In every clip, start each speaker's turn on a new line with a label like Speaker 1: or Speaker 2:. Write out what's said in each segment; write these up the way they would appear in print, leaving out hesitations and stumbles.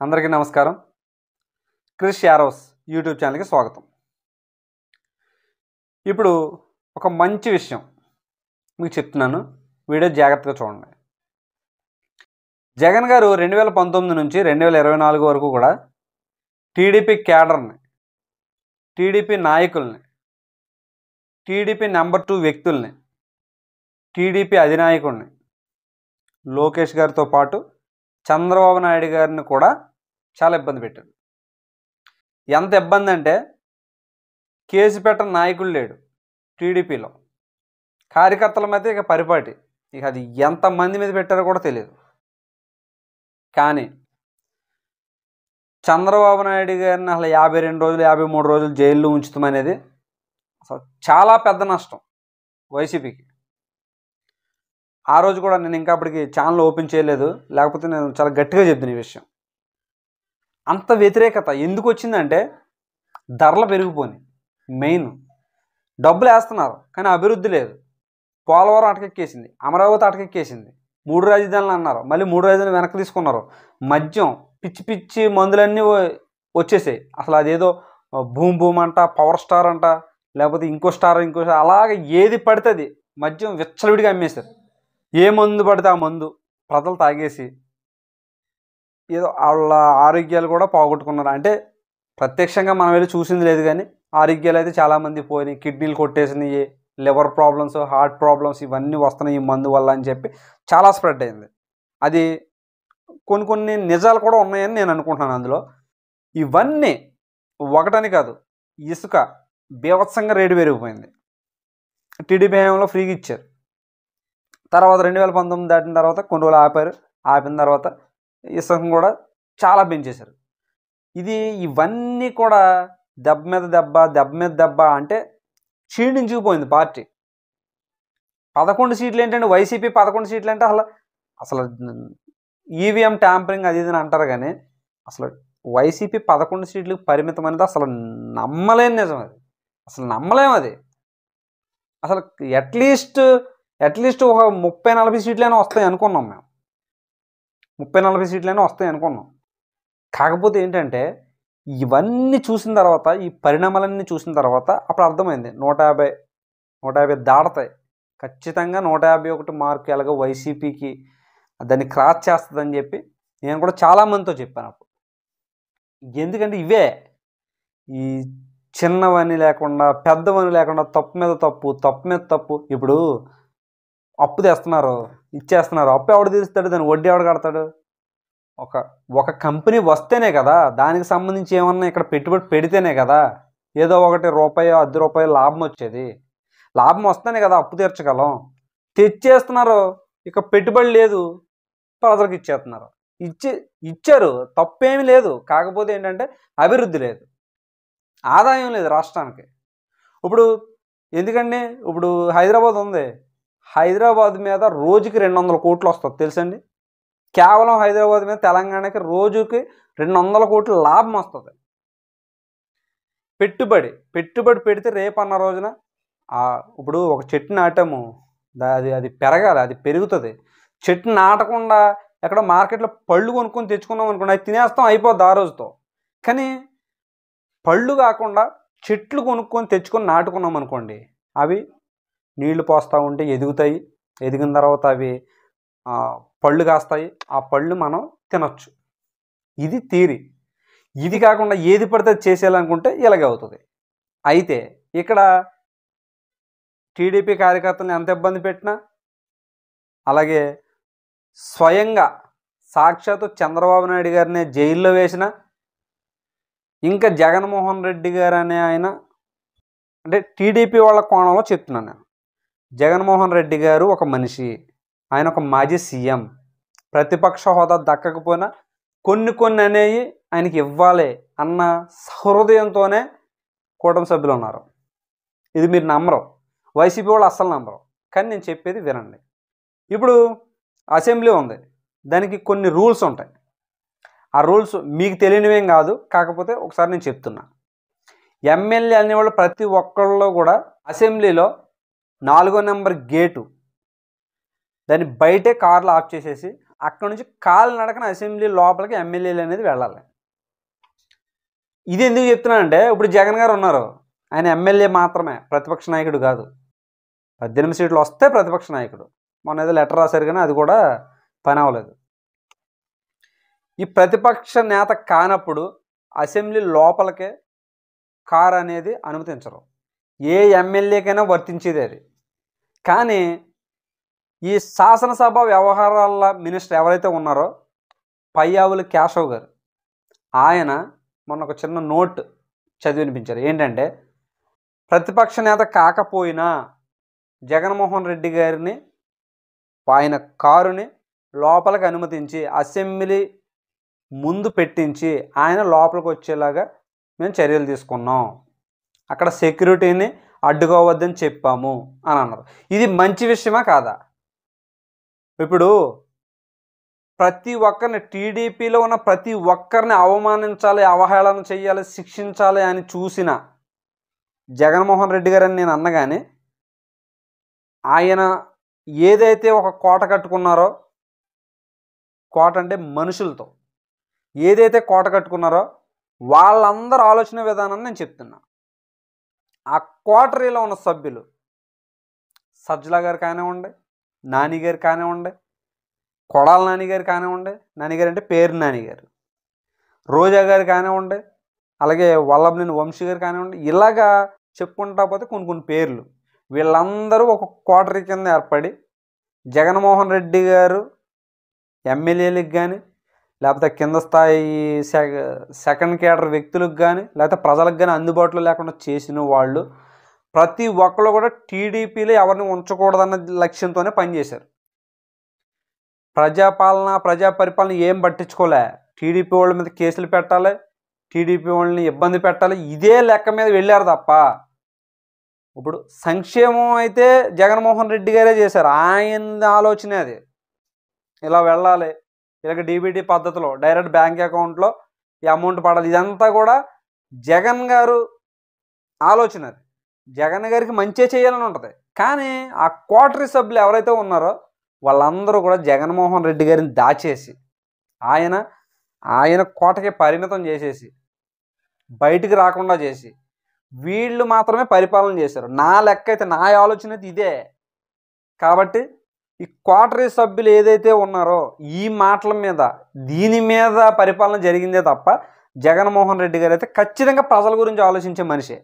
Speaker 1: అందరికీ నమస్కారం. Krish arrows YouTube ఛానల్కి స్వాగతం. ఇప్పుడు ఒక మంచి విషయం మీకు చెప్తున్నాను, వీడియో జాగ్రత్తగా చూడండి. జగన్ గారు 2019 నుంచి 2024 వరకు కూడా టీడీపీ క్యాడర్ని, టీడీపీ నాయకుల్ని, టీడీపీ నెంబర్ 2 వ్యక్తుల్ని, టీడీపీ అధినాయకుడిని లోకేష్ గారితో పాటు చంద్రబాబు నాయుడు గారిని కూడా చాలా ఇబ్బంది పెట్టారు. ఎంత ఇబ్బంది అంటే కేసు పెట్టని నాయకుడు లేడు టీడీపీలో. కార్యకర్తల మీద ఇక పరిపాటి, ఇక అది ఎంతమంది మీద పెట్టారో కూడా తెలియదు. కానీ చంద్రబాబు నాయుడు గారిని అసలు 52 రోజులు 53 రోజులు జైల్లో ఉంచుతామనేది అసలు చాలా పెద్ద నష్టం వైసీపీకి. ఆ రోజు కూడా నేను ఇంకా అప్పటికి ఛానల్ ఓపెన్ చేయలేదు, లేకపోతే నేను చాలా గట్టిగా చెప్తాను ఈ విషయం. అంత వ్యతిరేకత ఎందుకు వచ్చిందంటే ధరలు పెరిగిపోయి, మెయిన్ డబ్బులు వేస్తున్నారు కానీ అభివృద్ధి లేదు. పోలవరం అటకెక్కేసింది, అమరావతి అటకెక్కేసింది, 3 రాజధానులు అన్నారు, మళ్ళీ 3 రాజధానులు వెనక్కి తీసుకున్నారు. మద్యం పిచ్చి పిచ్చి మందులన్నీ వచ్చేసాయి. అసలు అదేదో భూమ్ భూమ్ అంట, పవర్ స్టార్ అంట, లేకపోతే ఇంకో స్టార్ అలాగే ఏది పడుతుంది మద్యం విచ్చలవిడిగా అమ్మేశారు. ఏ మందు పడితే ఆ మందు ప్రజలు తాగేసి ఏదో వాళ్ళ ఆరోగ్యాలు కూడా పోగొట్టుకున్నారు. అంటే ప్రత్యక్షంగా మనం వెళ్ళి చూసింది లేదు, కానీ ఆరోగ్యాలు అయితే చాలామంది పోయినాయి. కిడ్నీలు కొట్టేసినాయి, లివర్ ప్రాబ్లమ్స్, హార్ట్ ప్రాబ్లమ్స్ ఇవన్నీ వస్తున్నాయి ఈ మందు వల్ల అని చెప్పి చాలా స్ప్రెడ్ అయింది. అది కొన్ని నిజాలు కూడా ఉన్నాయని నేను అనుకుంటున్నాను. అందులో ఇవన్నీ ఒకటని కాదు, ఇసుక బీభత్సంగా రేటు పెరిగిపోయింది. టీడీపీ హయాంలో ఫ్రీగా ఇచ్చారు, తర్వాత 2019 దాటిన తర్వాత కొన్ని రోజులు ఆపారు, ఆపిన తర్వాత ఇసుకను కూడా చాలా పెంచేశారు. ఇవన్నీ కూడా దెబ్బ మీద దెబ్బ, దెబ్బ మీద దెబ్బ అంటే క్షీణించుకుపోయింది పార్టీ. 11 సీట్లు ఏంటంటే వైసీపీ 11 సీట్లు అంటే అసలు ఈవీఎం ట్యాంపరింగ్ అది ఇది అని అంటారు, కానీ అసలు వైసీపీ 11 సీట్లకు పరిమితం అనేది అసలు నమ్మలేని నిజం. అది అసలు నమ్మలేము. అది అసలు అట్లీస్ట్ ఒక 30-40 సీట్లైనా వస్తాయి అనుకున్నాం మేము. 30-40 సీట్లైనా వస్తాయి అనుకున్నాం. కాకపోతే ఏంటంటే ఇవన్నీ చూసిన తర్వాత, ఈ పరిణామాలన్నీ చూసిన తర్వాత అప్పుడు అర్థమైంది 150 దాడతాయి ఖచ్చితంగా. 151 మార్కు ఎలాగో వైసీపీకి దాన్ని క్రాస్ చేస్తుందని చెప్పి నేను కూడా చాలామందితో చెప్పాను అప్పుడు. ఎందుకంటే ఇవే ఈ చిన్నవని లేకుండా, పెద్దవని లేకుండా, తప్పు మీద తప్పు, తప్పు మీద తప్పు. ఇప్పుడు అప్పు తెస్తున్నారు, ఇచ్చేస్తున్నారు, అప్పు ఎవడు తీరుస్తాడు, దాన్ని వడ్డీ ఎవడు కడతాడు? ఒక కంపెనీ వస్తేనే కదా, దానికి సంబంధించి ఏమన్నా ఇక్కడ పెట్టుబడి పెడితేనే కదా ఏదో ఒకటి రూపాయో 10 రూపాయలు లాభం వచ్చేది. లాభం వస్తేనే కదా అప్పు తీర్చగలం. తెచ్చేస్తున్నారు, ఇక పెట్టుబడి లేదు, ప్రజలకు ఇచ్చేస్తున్నారు. ఇచ్చారు, తప్పేమీ లేదు. కాకపోతే ఏంటంటే అభివృద్ధి లేదు, ఆదాయం లేదు రాష్ట్రానికి. ఇప్పుడు ఎందుకండి, ఇప్పుడు హైదరాబాద్ ఉంది, హైదరాబాద్ మీద రోజుకి 200 కోట్లు వస్తుంది తెలుసండి. కేవలం హైదరాబాద్ మీద తెలంగాణకి రోజుకి 200 కోట్ల లాభం వస్తుంది. పెట్టుబడి పెడితే రేపన్న రోజున ఇప్పుడు ఒక చెట్టు నాటాము, అది పెరగాలి, అది పెరుగుతుంది. చెట్టు నాటకుండా ఎక్కడ మార్కెట్లో పళ్ళు కొనుక్కొని తెచ్చుకున్నాం అనుకోండి, అది తినేస్తాం, అయిపోద్ది ఆ రోజుతో. కానీ పళ్ళు కాకుండా చెట్లు కొనుక్కొని తెచ్చుకొని నాటుకున్నాం అనుకోండి, అవి నీళ్లు పోస్తూ ఉంటే ఎదుగుతాయి, ఎదిగిన తర్వాత అవి పళ్ళు కాస్తాయి, ఆ పళ్ళు మనం తినొచ్చు. ఇది థియరీ. ఇది కాకుండా ఏది పడితే చేసేయాలనుకుంటే ఇలాగే అవుతుంది. అయితే ఇక్కడ టీడీపీ కార్యకర్తలను ఎంత ఇబ్బంది పెట్టినా, అలాగే స్వయంగా సాక్షాత్తు చంద్రబాబు నాయుడు గారిని జైల్లో వేసిన, ఇంకా జగన్మోహన్ రెడ్డి గారు అనే ఆయన, అంటే టీడీపీ వాళ్ళ కోణంలో చెప్తున్నాను నేను. జగన్మోహన్ రెడ్డి గారు ఒక మనిషి, ఆయన ఒక మాజీ సీఎం. ప్రతిపక్ష హోదా దక్కకపోయినా కొన్ని అనేవి ఆయనకి ఇవ్వాలి అన్న సహృదయంతోనే కూటమి సభ్యులు ఉన్నారు. ఇది మీరు నమ్మరు, వైసీపీ వాళ్ళు అస్సలు నమ్మరు, కానీ నేను చెప్పేది వినండి. ఇప్పుడు అసెంబ్లీ ఉంది, దానికి కొన్ని రూల్స్ ఉంటాయి. ఆ రూల్స్ మీకు తెలియనివేం కాదు, కాకపోతే ఒకసారి నేను చెప్తున్నా. ఎమ్మెల్యే అనేవాళ్ళు ప్రతి ఒక్కళ్ళు కూడా అసెంబ్లీలో 4వ నెంబర్ గేటు, దాన్ని బయటే కార్లు ఆఫ్ చేసేసి అక్కడ నుంచి కాలినడకన అసెంబ్లీ లోపలికి ఎమ్మెల్యేలు అనేది వెళ్ళాలి. ఇది ఎందుకు చెప్తున్నానంటే, ఇప్పుడు జగన్ గారు ఉన్నారు, ఆయన ఎమ్మెల్యే మాత్రమే, ప్రతిపక్ష నాయకుడు కాదు. 18 సీట్లు వస్తే ప్రతిపక్ష నాయకుడు. మొన్న ఏదో లెటర్ రాశారు కానీ అది కూడా పని అవ్వలేదు. ఈ ప్రతిపక్ష నేత కానప్పుడు అసెంబ్లీ లోపలికే కారు అనేది అనుమతించరు. ఏ ఎమ్మెల్యేకైనా వర్తించేది అది. కానీ ఈ శాసనసభ వ్యవహారాల మినిస్టర్ ఎవరైతే ఉన్నారో పయ్యావుల కేశవ్ గారు, ఆయన మొన్న ఒక చిన్న నోట్ చదివి వినిపించారు. ఏంటంటే, ప్రతిపక్ష నేత కాకపోయినా జగన్మోహన్ రెడ్డి గారిని ఆయన కారుని లోపలికి అనుమతించి అసెంబ్లీ ముందు పెట్టించి ఆయన లోపలికి వచ్చేలాగా మేము చర్యలు తీసుకున్నాం, అక్కడ సెక్యూరిటీని అడ్డుకోవద్దని చెప్పాము అని అన్నారు. ఇది మంచి విషయమా కాదా? ఇప్పుడు ప్రతి ఒక్కరిని, టీడీపీలో ఉన్న ప్రతి ఒక్కరిని అవమానించాలి, అవహేళన చేయాలి, శిక్షించాలి అని చూసిన జగన్మోహన్ రెడ్డి గారని నేను అన్నగానే, ఆయన ఏదైతే ఒక కోట కట్టుకున్నారో, కోట అంటే మనుషులతో ఏదైతే కోట కట్టుకున్నారో వాళ్ళందరూ ఆలోచన విధానాన్ని నేను చెప్తున్నా. ఆ కోటరీలో ఉన్న సభ్యులు సజ్జల గారు కానివ్వండి, నాని గారు కానివ్వండి, కొడాల నాని గారు కానివ్వండి, నాని గారు అంటే పేరు నాని గారు, రోజా గారు కానివ్వండి, అలాగే వల్లభనేని వంశీ గారు కానివ్వండి, ఇలాగా చెప్పుకుంటా పోతే కొన్ని పేర్లు, వీళ్ళందరూ ఒక కోటరీ కింద ఏర్పడి జగన్మోహన్ రెడ్డి గారు ఎమ్మెల్యేలకు కానీ, లేకపోతే కింద స్థాయి సెకండ్ కేడర్ వ్యక్తులకు కానీ, లేకపోతే ప్రజలకు కానీ అందుబాటులో లేకుండా చేసిన వాళ్ళు ప్రతి ఒక్కరు కూడా టీడీపీలో ఎవరిని ఉంచకూడదన్న లక్ష్యంతోనే పనిచేశారు. ప్రజా పరిపాలన ఏం పట్టించుకోలే, టీడీపీ వాళ్ళ మీద కేసులు పెట్టాలి, టీడీపీ వాళ్ళని ఇబ్బంది పెట్టాలి, ఇదే లెక్క మీద వెళ్ళారు తప్ప, ఇప్పుడు సంక్షేమం అయితే జగన్మోహన్ రెడ్డి గారే చేశారు. ఆయన ఆలోచనే అది, ఇలా వెళ్ళాలి, ఇలాగ డీబీటీ పద్ధతిలో డైరెక్ట్ బ్యాంక్ అకౌంట్లో ఈ అమౌంట్ పడాలి, ఇదంతా కూడా జగన్ గారు ఆలోచన. అది జగన్ గారికి మంచి చేయాలని ఉంటుంది. కానీ ఆ కోటరీ సభ్యులు ఎవరైతే ఉన్నారో వాళ్ళందరూ కూడా జగన్మోహన్ రెడ్డి గారిని దాచేసి ఆయన కోటకి పరిమితం చేసేసి బయటికి రాకుండా చేసి వీళ్ళు మాత్రమే పరిపాలన చేశారు. నా లెక్క అయితే, నా ఆలోచన అయితే ఇదే. కాబట్టి ఈ కోటరీ సభ్యులు ఏదైతే ఉన్నారో ఈ మాటల మీద, దీని మీద పరిపాలన జరిగిందే తప్ప జగన్మోహన్ రెడ్డి గారు అయితే ఖచ్చితంగా ప్రజల గురించి ఆలోచించే మనిషే.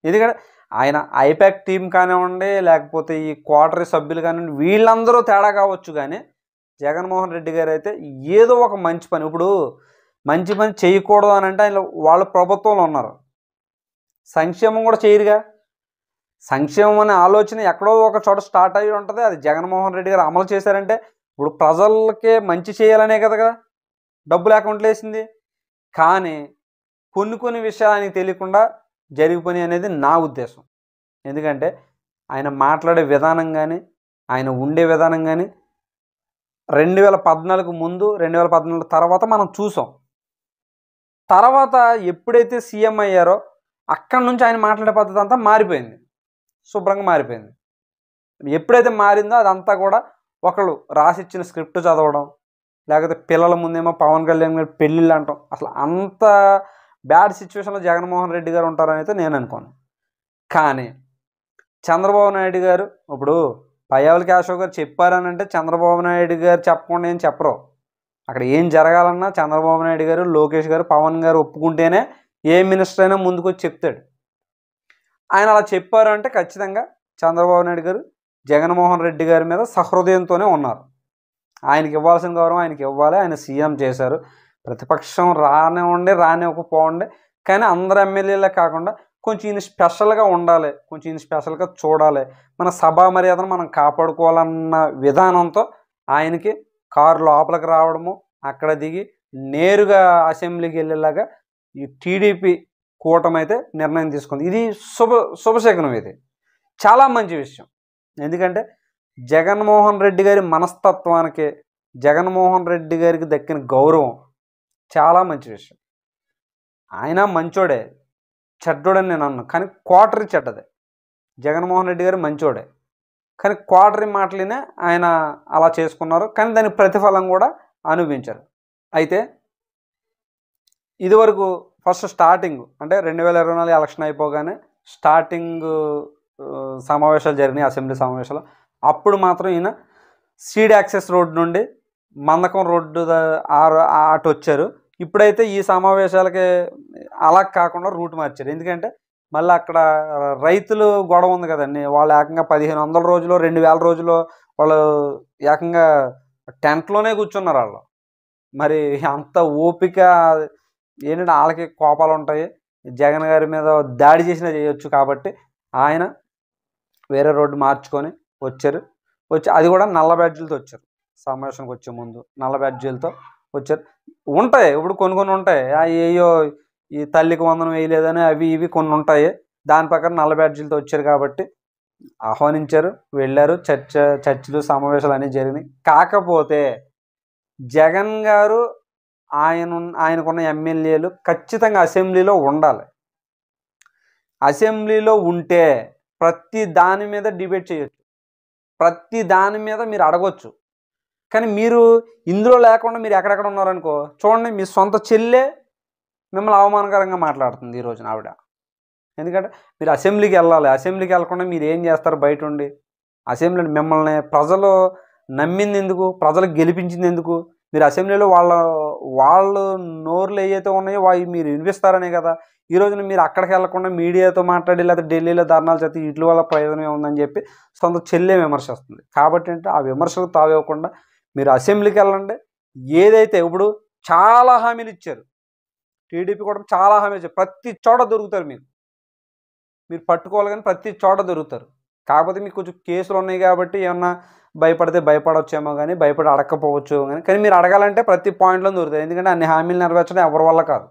Speaker 1: ఎందుకంటే ఆయన ఐపాక్ టీం కానివ్వండి, లేకపోతే ఈ కోటరీ సభ్యులు కానివ్వండి, వీళ్ళందరూ తేడా కావచ్చు. కానీ జగన్మోహన్ రెడ్డి గారు అయితే ఏదో ఒక మంచి పని, ఇప్పుడు మంచి పని చేయకూడదు అని అంటే ఆయన వాళ్ళ ప్రభుత్వంలో ఉన్నారు, సంక్షేమం కూడా చేయరుగా. సంక్షేమం అనే ఆలోచన ఎక్కడో ఒక చోట స్టార్ట్ అయ్యి ఉంటుంది, అది జగన్మోహన్ రెడ్డి గారు అమలు చేశారంటే ఇప్పుడు ప్రజలకే మంచి చేయాలనే కదా డబ్బులు అకౌంట్లో వేసింది. కానీ కొన్ని విషయాలు ఆయనకి తెలియకుండా జరిగిపోయి అనేది నా ఉద్దేశం. ఎందుకంటే ఆయన మాట్లాడే విధానం కానీ, ఆయన ఉండే విధానం కానీ 2014 ముందు, 2014 తర్వాత మనం చూసాం. తర్వాత ఎప్పుడైతే సీఎం అయ్యారో అక్కడి నుంచి ఆయన మాట్లాడే పద్ధతి అంతా మారిపోయింది, శుభ్రంగా మారిపోయింది. ఎప్పుడైతే మారిందో అదంతా కూడా ఒకళ్ళు రాసిచ్చిన స్క్రిప్ట్ చదవడం, లేకపోతే పిల్లల ముందేమో పవన్ కళ్యాణ్ గారి పెళ్ళిళ్ళు అంటాం. అసలు అంత బ్యాడ్ సిచ్యువేషన్లో జగన్మోహన్ రెడ్డి గారు ఉంటారని అయితే నేను అనుకోను. కానీ చంద్రబాబు నాయుడు గారు, ఇప్పుడు పయ్యావుల కేశవ్ గారు చెప్పారని అంటే చంద్రబాబు నాయుడు గారు చెప్పకుండా ఏం చెప్పరు. అక్కడ ఏం జరగాలన్నా చంద్రబాబు నాయుడు గారు, లోకేష్ గారు, పవన్ గారు ఒప్పుకుంటేనే ఏ మినిస్టర్ అయినా ముందుకు వచ్చి చెప్తాడు. ఆయన అలా చెప్పారు అంటే ఖచ్చితంగా చంద్రబాబు నాయుడు గారు జగన్మోహన్ రెడ్డి గారి మీద సహృదయంతోనే ఉన్నారు. ఆయనకి ఇవ్వాల్సిన గౌరవం ఆయనకి ఇవ్వాలి. ఆయన సీఎం చేశారు. ప్రతిపక్షం రానివ్వకపోండి, కానీ అందరు ఎమ్మెల్యేలే కాకుండా కొంచెం ఈయన స్పెషల్గా ఉండాలి, కొంచెం ఈయన స్పెషల్గా చూడాలి, మన సభా మర్యాదను మనం కాపాడుకోవాలన్న విధానంతో ఆయనకి కారు లోపలికి రావడము, అక్కడ దిగి నేరుగా అసెంబ్లీకి వెళ్ళేలాగా ఈ టీడీపీ కూటమి అయితే నిర్ణయం తీసుకుంది. ఇది శుభశకనం. ఇది చాలా మంచి విషయం. ఎందుకంటే జగన్మోహన్ రెడ్డి గారి మనస్తత్వానికి, జగన్మోహన్ రెడ్డి గారికి దక్కిన గౌరవం చాలా మంచి విషయం. ఆయన మంచోడే, చెడ్డోడని నేను అన్నాను, కానీ కోటరీ చెడ్డదే. జగన్మోహన్ రెడ్డి గారు మంచోడే, కానీ క్వార్టరీ మాటలినే ఆయన అలా చేసుకున్నారు. కానీ దానికి ప్రతిఫలం కూడా అనుభవించారు. అయితే ఇదివరకు ఫస్ట్ స్టార్టింగ్ అంటే 2024 ఎలక్షన్ అయిపోగానే స్టార్టింగ్ సమావేశాలు జరిగినాయి, అసెంబ్లీ సమావేశాలు. అప్పుడు మాత్రం ఈయన సీడ్ యాక్సెస్ రోడ్ నుండి మందకం రోడ్డు అటు వచ్చారు. ఇప్పుడైతే ఈ సమావేశాలకి అలా కాకుండా రూట్ మార్చారు. ఎందుకంటే మళ్ళీ అక్కడ రైతులు గొడవ ఉంది కదండి. వాళ్ళు ఏకంగా 1500 రోజులు 2000 రోజులు వాళ్ళు ఏకంగా టెంట్లోనే కూర్చున్నారు వాళ్ళు. మరి అంత ఓపిక ఏంటంటే వాళ్ళకి కోపాలు ఉంటాయి. జగన్ గారి మీద దాడి చేసినా చేయొచ్చు కాబట్టి ఆయన వేరే రోడ్డు మార్చుకొని వచ్చారు. అది కూడా నల్ల బ్యాడ్జీలతో వచ్చారు. సమావేశానికి వచ్చే ముందు నల్ల బ్యాడ్జీలతో వచ్చారు. ఉంటాయి ఇప్పుడు కొన్ని ఉంటాయి, అయ్యో ఈ తల్లికి వందనం వేయలేదని అవి ఇవి కొన్ని ఉంటాయి. దాని ప్రకారం నల్ల బ్యాడ్జీలతో వచ్చారు కాబట్టి ఆహ్వానించారు, వెళ్ళారు. చర్చలు సమావేశాలు అనేవి జరిగినాయి. కాకపోతే జగన్ గారు ఆయనకున్న ఎమ్మెల్యేలు ఖచ్చితంగా అసెంబ్లీలో ఉండాలి. అసెంబ్లీలో ఉంటే ప్రతి దాని మీద డిబేట్ చేయొచ్చు, ప్రతి దాని మీద మీరు అడగొచ్చు. కానీ మీరు ఇందులో లేకుండా మీరు ఎక్కడెక్కడ ఉన్నారనుకో, చూడండి మీ సొంత చెల్లె మిమ్మల్ని అవమానకరంగా మాట్లాడుతుంది ఈ రోజున ఆవిడ. ఎందుకంటే మీరు అసెంబ్లీకి వెళ్ళాలి. అసెంబ్లీకి వెళ్ళకుండా మీరు ఏం చేస్తారు బయట ఉండి? అసెంబ్లీ మిమ్మల్ని ప్రజలు నమ్మింది ఎందుకు? ప్రజలకు గెలిపించింది ఎందుకు? మీరు అసెంబ్లీలో వాళ్ళు నోర్లు ఏవైతే ఉన్నాయో అవి మీరు వినిపిస్తారనే కదా. ఈ రోజున మీరు అక్కడికి వెళ్ళకుండా మీడియాతో మాట్లాడి లేకపోతే ఢిల్లీలో ధర్నాలు చేస్తే వీటి వల్ల ప్రయోజనం ఏముందని చెప్పి సొంత చెల్లె విమర్శిస్తుంది. కాబట్టి అంటే ఆ విమర్శలకు తావివ్వకుండా మీరు అసెంబ్లీకి వెళ్ళండి. ఏదైతే ఇప్పుడు చాలా హామీలు ఇచ్చారు, టీడీపీ కూడా చాలా హామీలు ఇచ్చారు. ప్రతి చోట దొరుకుతారు, మీరు పట్టుకోవాలి కానీ ప్రతి చోట దొరుకుతారు. కాకపోతే మీకు కొంచెం కేసులు ఉన్నాయి కాబట్టి ఏమన్నా భయపడితే భయపడవచ్చేమో కానీ భయపడి అడగకపోవచ్చు కానీ మీరు అడగాలంటే ప్రతి పాయింట్లో దొరుకుతాయి. ఎందుకంటే అన్ని హామీలు నెరవేర్చడం ఎవరి వల్ల కాదు.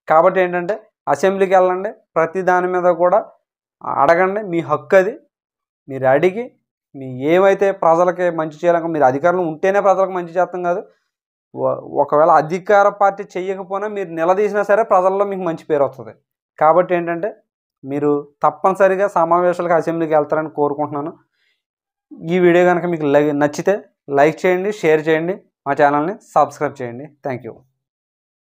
Speaker 1: కాబట్టి ఏంటంటే అసెంబ్లీకి వెళ్ళండి, ప్రతి దాని మీద కూడా అడగండి, మీ హక్కు అది. మీరు అడిగి మీ ఏమైతే ప్రజలకి మంచి చేయాలనుకో, మీరు అధికారంలో ఉంటేనే ప్రజలకు మంచి చేస్తాం కాదు. ఒకవేళ అధికార పార్టీ చేయకపోయినా మీరు నిలదీసినా సరే ప్రజల్లో మీకు మంచి పేరు వస్తుంది. కాబట్టి ఏంటంటే మీరు తప్పనిసరిగా సమావేశాలకు అసెంబ్లీకి వెళ్తారని కోరుకుంటున్నాను. ఈ వీడియో కనుక మీకు నచ్చితే లైక్ చేయండి, షేర్ చేయండి, మా ఛానల్ని సబ్స్క్రైబ్ చేయండి. Thank you.